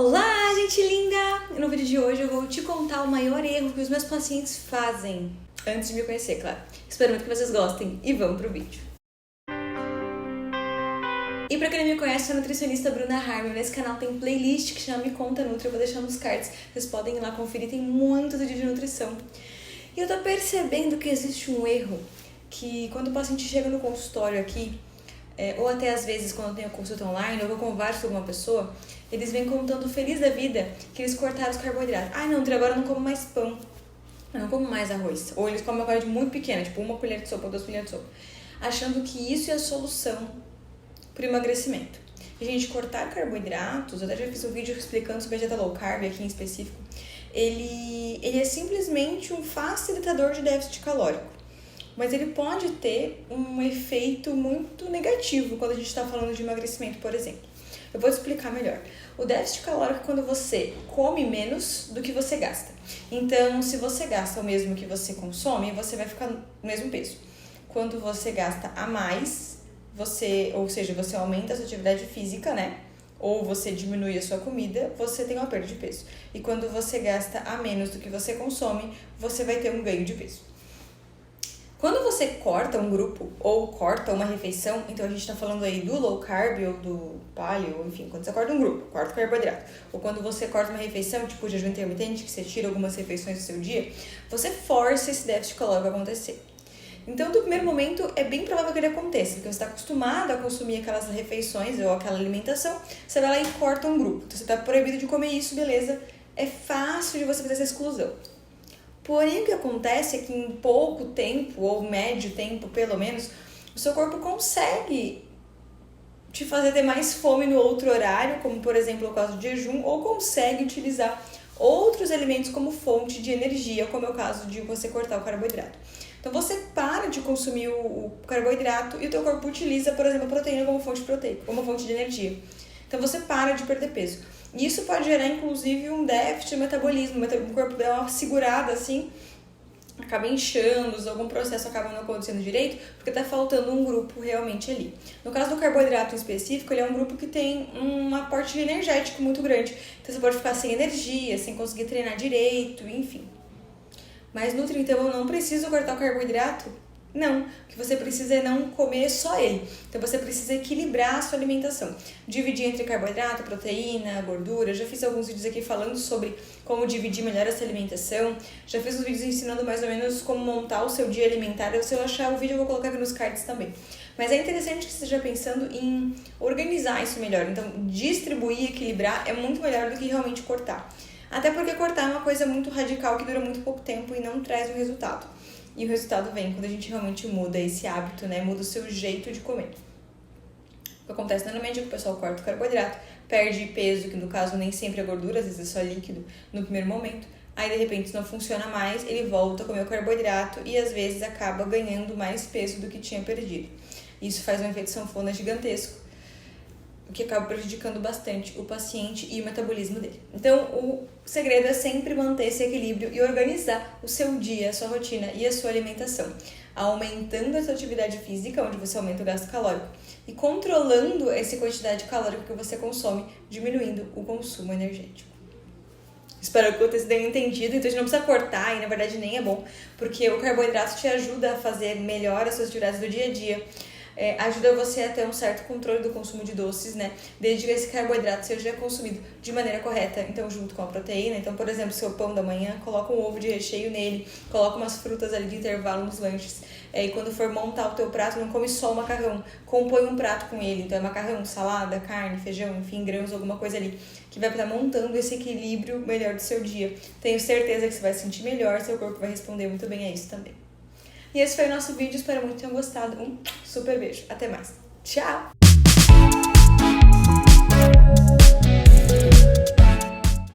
Olá, gente linda! No vídeo de hoje eu vou te contar o maior erro que os meus pacientes fazem antes de me conhecer, claro. Espero muito que vocês gostem e vamos pro vídeo. E pra quem não me conhece, eu sou a nutricionista Bruna Harmon. Nesse canal tem playlist que chama Me Conta Nutri, eu vou deixar nos cards. Vocês podem ir lá conferir, tem muitos vídeos de nutrição. E eu tô percebendo que existe um erro que quando o paciente chega no consultório aqui, ou até às vezes quando eu tenho consulta online, ou eu converso com uma pessoa, eles vêm contando feliz da vida que eles cortaram os carboidratos. Ah, não, Nutri, agora eu não como mais pão, eu não como mais arroz. Ou eles comem uma quantidade muito pequena, tipo 1 colher de sopa, 2 colheres de sopa, achando que isso é a solução para o emagrecimento. E, gente, cortar carboidratos, eu até já fiz um vídeo explicando sobre a dieta low carb aqui em específico, ele é simplesmente um facilitador de déficit calórico. Mas ele pode ter um efeito muito negativo quando a gente está falando de emagrecimento, por exemplo. Eu vou te explicar melhor. O déficit calórico é quando você come menos do que você gasta. Então, se você gasta o mesmo que você consome, você vai ficar no mesmo peso. Quando você gasta a mais, você aumenta a sua atividade física, né? Ou você diminui a sua comida, você tem uma perda de peso. E quando você gasta a menos do que você consome, você vai ter um ganho de peso. Quando você corta um grupo ou corta uma refeição, então a gente está falando aí do low carb ou do paleo, enfim, quando você corta um grupo, corta o carboidrato, ou quando você corta uma refeição, tipo jejum intermitente, que você tira algumas refeições do seu dia, você força esse déficit calórico a acontecer. Então, no primeiro momento, é bem provável que ele aconteça, porque você está acostumado a consumir aquelas refeições ou aquela alimentação, você vai lá e corta um grupo. Então, você está proibido de comer isso, beleza? É fácil de você fazer essa exclusão. Porém, o que acontece é que em pouco tempo, ou médio tempo pelo menos, o seu corpo consegue te fazer ter mais fome no outro horário, como por exemplo o caso do jejum, ou consegue utilizar outros alimentos como fonte de energia, como é o caso de você cortar o carboidrato. Então você para de consumir o carboidrato e o teu corpo utiliza, por exemplo, a proteína como fonte proteica, como fonte de energia. Então você para de perder peso. E isso pode gerar, inclusive, um déficit de metabolismo. O corpo dá uma segurada assim, acaba inchando, algum processo acaba não acontecendo direito, porque tá faltando um grupo realmente ali. No caso do carboidrato em específico, ele é um grupo que tem um aporte energético muito grande. Então você pode ficar sem energia, sem conseguir treinar direito, enfim. Mas Nutri, então eu não preciso cortar o carboidrato? Não, o que você precisa é não comer só ele. Então você precisa equilibrar a sua alimentação. Dividir entre carboidrato, proteína, gordura. Já fiz alguns vídeos aqui falando sobre como dividir melhor essa alimentação. Já fiz uns vídeos ensinando mais ou menos como montar o seu dia alimentar. Se eu achar o vídeo eu vou colocar aqui nos cards também. Mas é interessante que você esteja pensando em organizar isso melhor. Então distribuir, equilibrar é muito melhor do que realmente cortar. Até porque cortar é uma coisa muito radical que dura muito pouco tempo e não traz um resultado. E o resultado vem quando a gente realmente muda esse hábito, né? Muda o seu jeito de comer. O que acontece normalmente é que o pessoal corta o carboidrato, perde peso, que no caso nem sempre é gordura, às vezes é só líquido no primeiro momento. Aí de repente isso não funciona mais, ele volta a comer o carboidrato e às vezes acaba ganhando mais peso do que tinha perdido. Isso faz um efeito sanfona gigantesco, o que acaba prejudicando bastante o paciente e o metabolismo dele. Então, o segredo é sempre manter esse equilíbrio e organizar o seu dia, a sua rotina e a sua alimentação, aumentando a sua atividade física, onde você aumenta o gasto calórico, e controlando essa quantidade calórica que você consome, diminuindo o consumo energético. Espero que vocês tenham entendido, então a gente não precisa cortar, e na verdade nem é bom, porque o carboidrato te ajuda a fazer melhor as suas atividades do dia a dia, ajuda você a ter um certo controle do consumo de doces, né? Desde que esse carboidrato seja consumido de maneira correta, então junto com a proteína. Então, por exemplo, seu pão da manhã, coloca um ovo de recheio nele, coloca umas frutas ali de intervalo nos lanches. E quando for montar o teu prato, não come só o macarrão, compõe um prato com ele. Então é macarrão, salada, carne, feijão, enfim, grãos, alguma coisa ali, que vai estar montando esse equilíbrio melhor do seu dia. Tenho certeza que você vai se sentir melhor, seu corpo vai responder muito bem a isso também. E esse foi o nosso vídeo, espero muito que tenham gostado. Um super beijo, até mais. Tchau!